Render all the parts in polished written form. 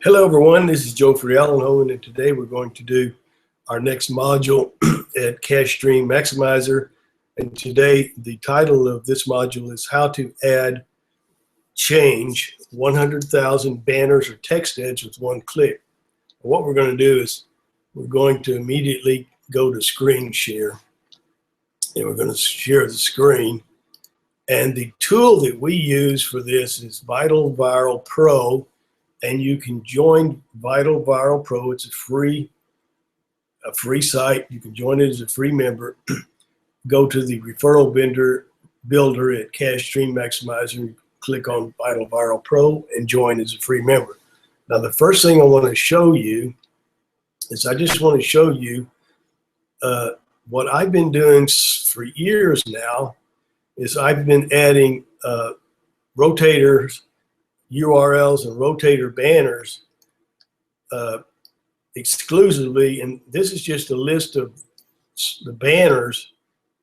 Hello everyone, this is Joe Friellenhoven, and today we're going to do our next module at Cache Stream Maximizer. And today the title of this module is how to change 100,000 banners or text heads with one click. What we're going to do is we're going to immediately go to screen share, and we're going to share the screen. And the tool that we use for this is VitalViral Pro. And you can join VitalViral Pro. It's a free site. You can join it as a free member. Go to the referral builder at Cache Stream Maximizer. Click on VitalViral Pro and join as a free member. Now, the first thing I want to show you is I just want to show you what I've been doing for years now. Is I've been adding rotators, URLs, and rotator banners exclusively, and this is just a list of the banners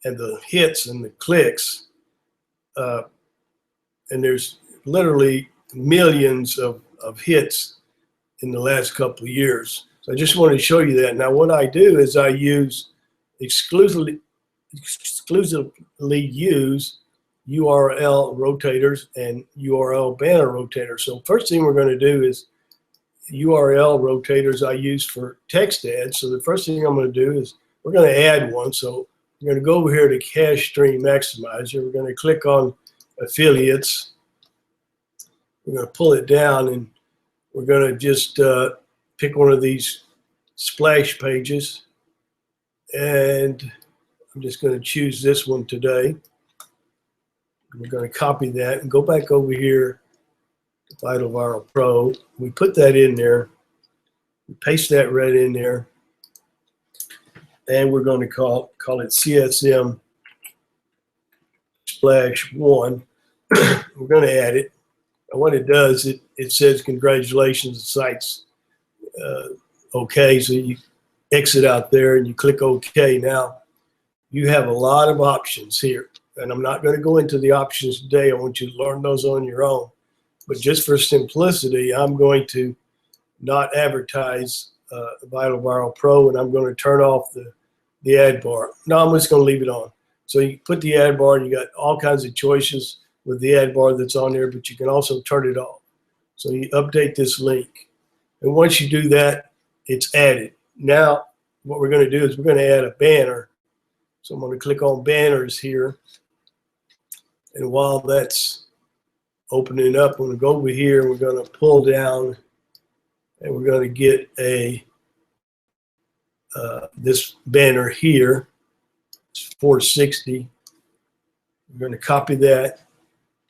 and the hits and the clicks, and there's literally millions of hits in the last couple of years. So I just wanted to show you that. Now what I do is I use exclusively use URL rotators and URL banner rotators. So first thing we're going to do is URL rotators I use for text ads. So the first thing I'm going to do is we're going to add one. So we're going to go over here to Cache Stream Maximizer. We're going to click on affiliates. We're going to pull it down, and we're going to just pick one of these splash pages, and I'm just going to choose this one today. We're going to copy that and go back over here to VitalViral Pro. We put that in there. We paste that right in there. And we're going to call it CSM splash 1. We're going to add it. And what it does, it says, congratulations, the site's okay. So you exit out there and you click OK. Now, you have a lot of options here. And I'm not going to go into the options today. I want you to learn those on your own. But just for simplicity, I'm going to not advertise VitalViral Pro, and I'm going to turn off the ad bar. No, I'm just going to leave it on. So you put the ad bar, and you got all kinds of choices with the ad bar that's on there, but you can also turn it off. So you update this link. And once you do that, it's added. Now, what we're going to do is we're going to add a banner. So I'm going to click on banners here. And while that's opening up, we're going to go over here and we're going to pull down, and we're going to get this banner here. It's 460. We're going to copy that,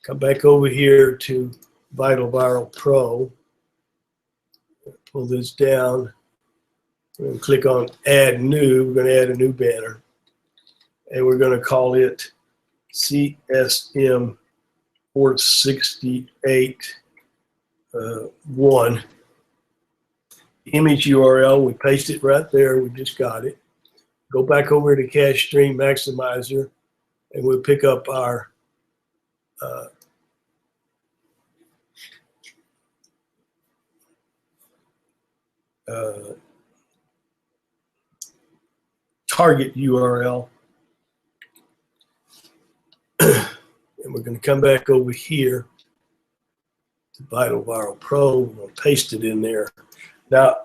come back over here to VitalViral Pro, pull this down. We're going to click on Add New. We're going to add a new banner, and we're going to call it CSM 468 1. Image URL, we paste it right there. We just got it. Go back over to Cache Stream Maximizer, and we'll pick up our target URL. And we're going to come back over here to VitalViral Pro. We're going to paste it in there. Now,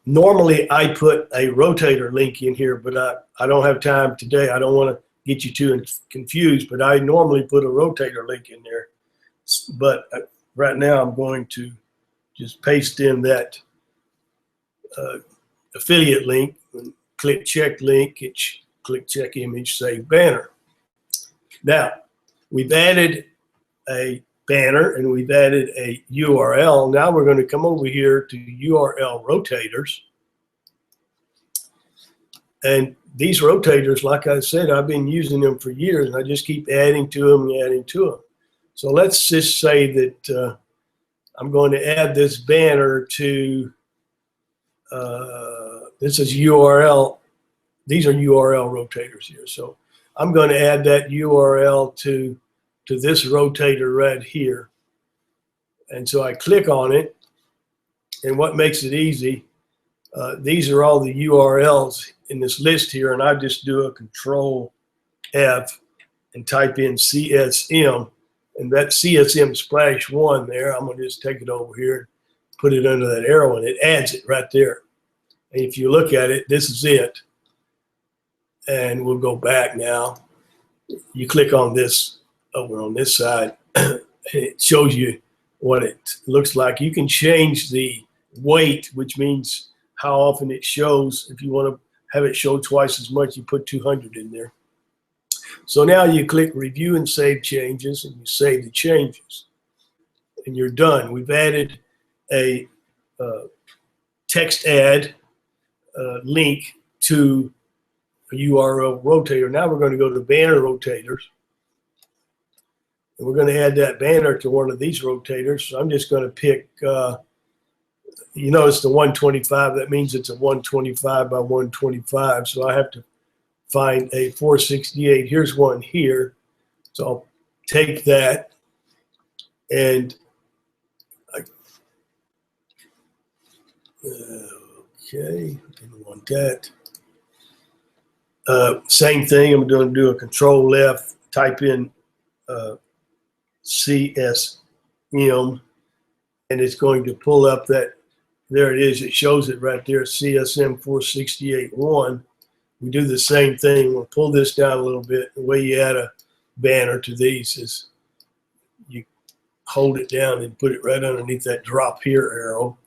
normally I put a rotator link in here, but I don't have time today. I don't want to get you too confused, but I normally put a rotator link in there. But right now I'm going to just paste in that affiliate link, and click check link, click check image, save banner. Now, we've added a banner and we've added a URL. Now we're going to come over here to URL rotators. And these rotators, like I said, I've been using them for years, and I just keep adding to them and adding to them. So let's just say that I'm going to add this banner to, this is URL. These are URL rotators here. So I'm going to add that URL to this rotator right here. And so I click on it, And what makes it easy, these are all the URLs in this list here, and I just do a Control F and type in CSM, and that CSM splash 1 there, I'm going to just take it over here and put it under that arrow, and it adds it right there. And if you look at it, this is it. And we'll go back now. You click on this over on this side, and it shows you what it looks like. You can change the weight, which means how often it shows. If you want to have it show twice as much, you put 200 in there. So now you click Review and Save Changes, and you save the changes. And you're done. We've added a text add link to a URL rotator. Now we're going to go to banner rotators. And we're going to add that banner to one of these rotators. So I'm just going to pick, you notice the 125. That means it's a 125 by 125. So I have to find a 468. Here's one here. So I'll take that and okay, didn't want that. Same thing, I'm going to do a Control F, type in CSM, and it's going to pull up that, there it is, it shows it right there, CSM 468.1. We do the same thing. We'll pull this down a little bit. The way you add a banner to these is you hold it down and put it right underneath that drop here arrow.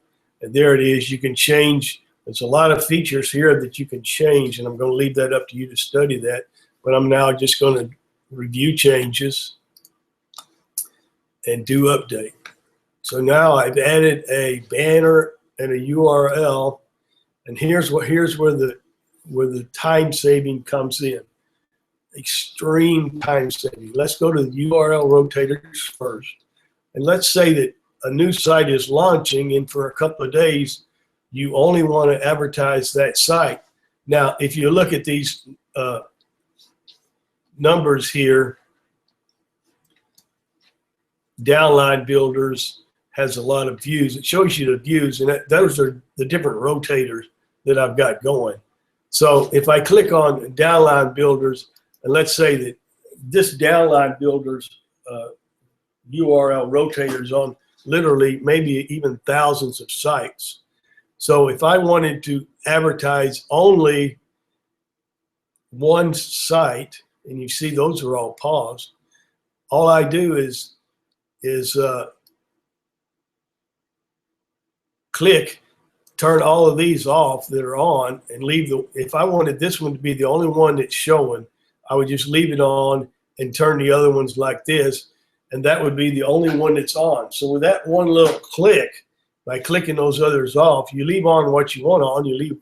And there it is. You can change. There's a lot of features here that you can change, and I'm going to leave that up to you to study that. But I'm now just going to review changes and do update. So now I've added a banner and a URL, and here's where the time saving comes in. Extreme time saving. Let's go to the URL rotators first. And let's say that a new site is launching, and for a couple of days, you only want to advertise that site. Now, if you look at these numbers here, Downline Builders has a lot of views. It shows you the views, and those are the different rotators that I've got going. So if I click on Downline Builders, and let's say that this Downline Builders URL rotator is on literally maybe even thousands of sites. So if I wanted to advertise only one site, and you see those are all paused, all I do is click, turn all of these off that are on, and leave if I wanted this one to be the only one that's showing, I would just leave it on and turn the other ones like this, and that would be the only one that's on. So with that one little click, by clicking those others off, you leave on what you want on, you leave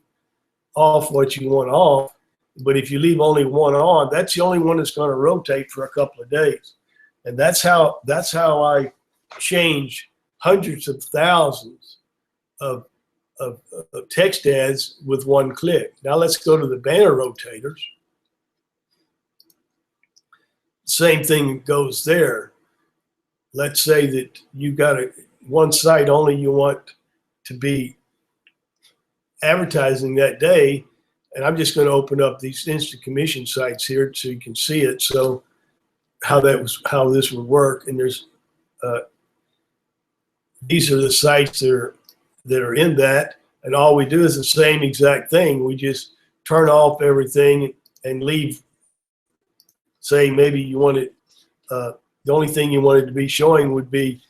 off what you want off. But if you leave only one on, that's the only one that's going to rotate for a couple of days. And that's how I change hundreds of thousands of text ads with one click. Now let's go to the banner rotators. Same thing goes there. Let's say that you got one site only you want to be advertising that day, and I'm just going to open up these instant commission sites here so you can see it. So how this would work, and there's these are the sites that are in that, and all we do is the same exact thing. We just turn off everything and leave. Say maybe you want it. The only thing you wanted to be showing would be.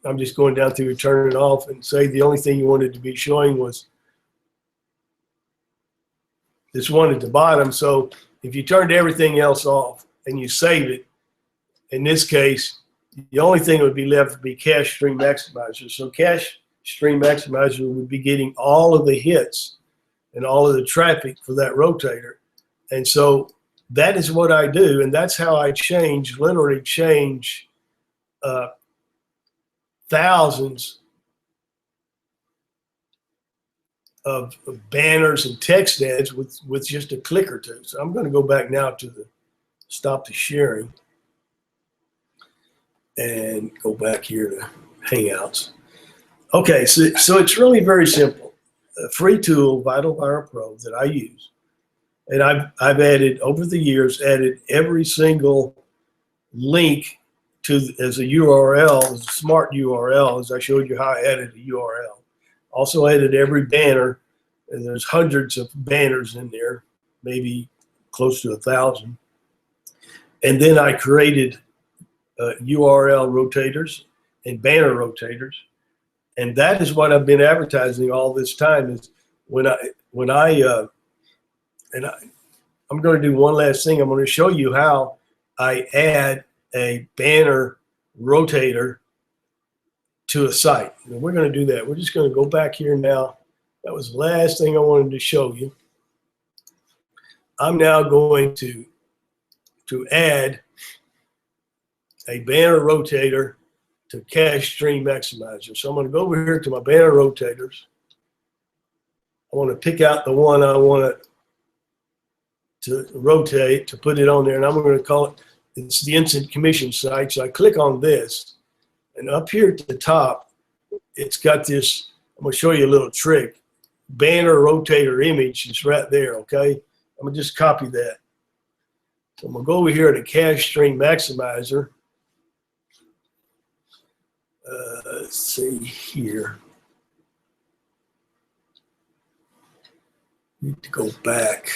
I'm just going down through and turning it off, and say the only thing you wanted to be showing was this one at the bottom. So if you turned everything else off and you save it, in this case, the only thing that would be left would be Cache Stream Maximizer. So Cache Stream Maximizer would be getting all of the hits and all of the traffic for that rotator. And so that is what I do, and that's how I literally change thousands of banners and text ads with just a click or two. So I'm going to go back now to stop the sharing and go back here to Hangouts. Okay, so it's really very simple. A free tool, VitalViral Pro, that I use, and I've added over the years added every single link to as a URL, as a smart URL, as I showed you how I added a URL. Also added every banner, and there's hundreds of banners in there, maybe close to 1,000. And then I created URL rotators and banner rotators, and that is what I've been advertising all this time. Is when I I'm going to do one last thing. I'm going to show you how I add a banner rotator to a site. And we're going to do that. We're just going to go back here now. That was the last thing I wanted to show you. I'm now going to add a banner rotator to Cache Stream Maximizer. So I'm going to go over here to my banner rotators. I want to pick out the one I want to rotate, to put it on there, and I'm going to call it, it's the instant commission site. So I click on this, and up here at the top, it's got this, I'm going to show you a little trick. Banner rotator image is right there, okay? I'm going to just copy that. So I'm going to go over here to Cache Stream Maximizer. Let's see here. Need to go back.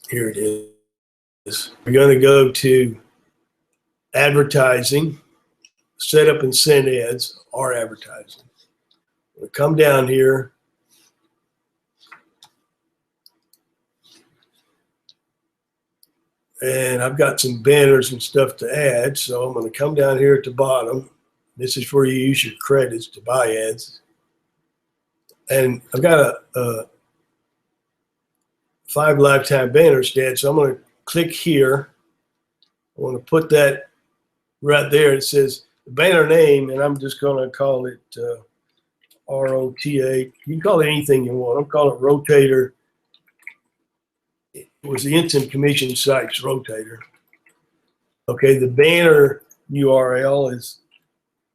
Here it is. We're going to go to advertising, set up and send ads, or advertising. We'll come down here. And I've got some banners and stuff to add. So I'm going to come down here at the bottom. This is where you use your credits to buy ads. And I've got a 5 lifetime banners to add. So I'm going to click here. I want to put that right there. It says the banner name, and I'm just going to call it ROTA. You can call it anything you want. I'm calling it Rotator. It was the Instant Commission Sites Rotator. Okay, the banner URL is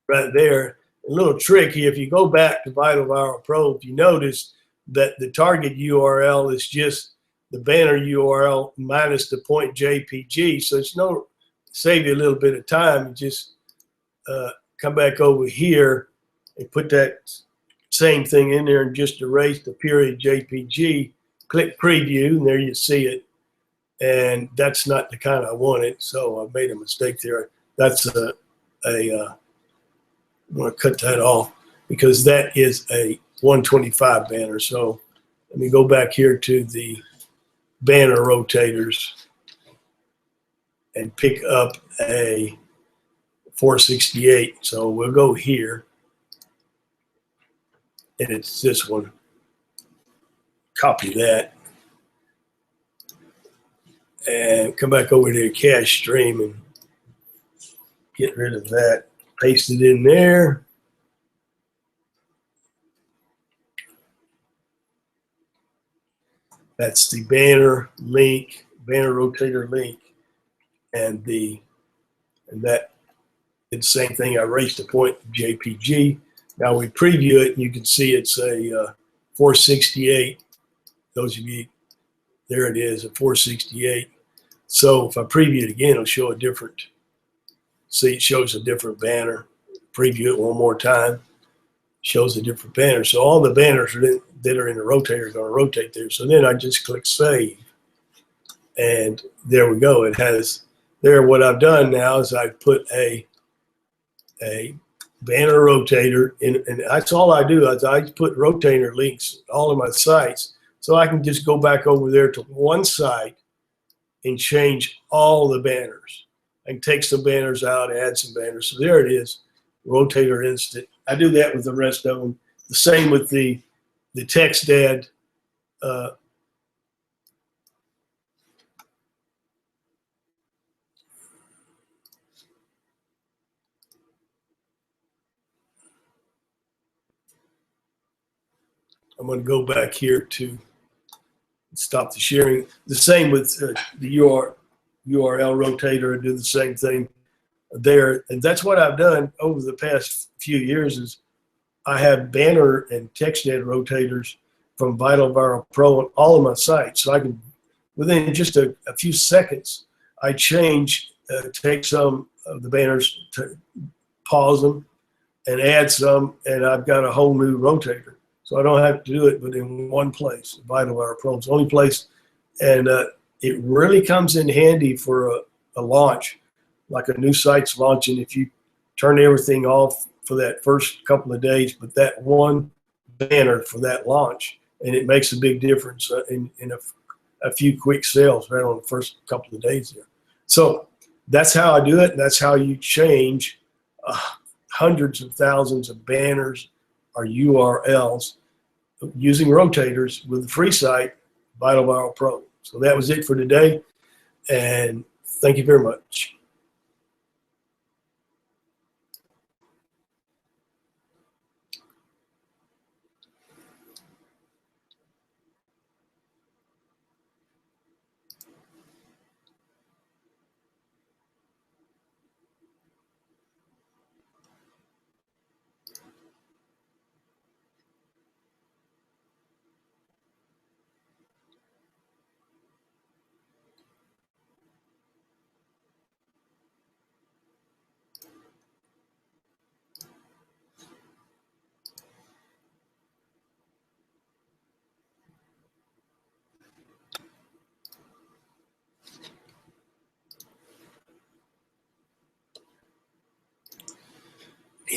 right there. A little tricky, if you go back to VitalViral Pro, if you notice that the target URL is just the banner URL minus the .jpg, so it's no, save you a little bit of time. You just come back over here and put that same thing in there and just erase the period JPG. Click preview, and there you see it. And that's not the kind I wanted, so I made a mistake there. That's I'm going to cut that off because that is a 125 banner. So let me go back here to the banner rotators and pick up a 468. So we'll go here, and it's this one. Copy that and come back over to the Cache Stream and get rid of that. Paste it in there. That's the banner link, banner rotator link, and that did the same thing. I erased the .jpg. Now we preview it, and you can see it's a 468. Those of you, there it is, a 468. So if I preview it again, it'll show a different, see, it shows a different banner. Preview it one more time, shows a different banner. So all the banners that are in the rotator are going to rotate there. So then I just click save, and there we go. It has there. What I've done now is I've put a banner rotator in, and that's all I do. Is I put rotator links all of my sites. So I can just go back over there to one site and change all the banners. I can take some banners out, add some banners. So there it is, Rotator Instant. I do that with the rest of them. The same with the text ad. I'm going to go back here to stop the sharing. The same with the URL rotator. I do the same thing. there. And that's what I've done over the past few years is I have banner and TextNet rotators from Vital Viral Pro on all of my sites. So I can, within just a few seconds, I change, take some of the banners, to pause them, and add some, and I've got a whole new rotator. So I don't have to do it but in one place. Vital Viral Pro is the only place. And it really comes in handy for a launch, like a new site's launching. If you turn everything off for that first couple of days, but that one banner for that launch, and it makes a big difference in a few quick sales right on the first couple of days there. So that's how I do it. And that's how you change hundreds of thousands of banners or URLs using rotators with the free site, Vital Viral Pro. So that was it for today. And thank you very much.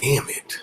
Damn it.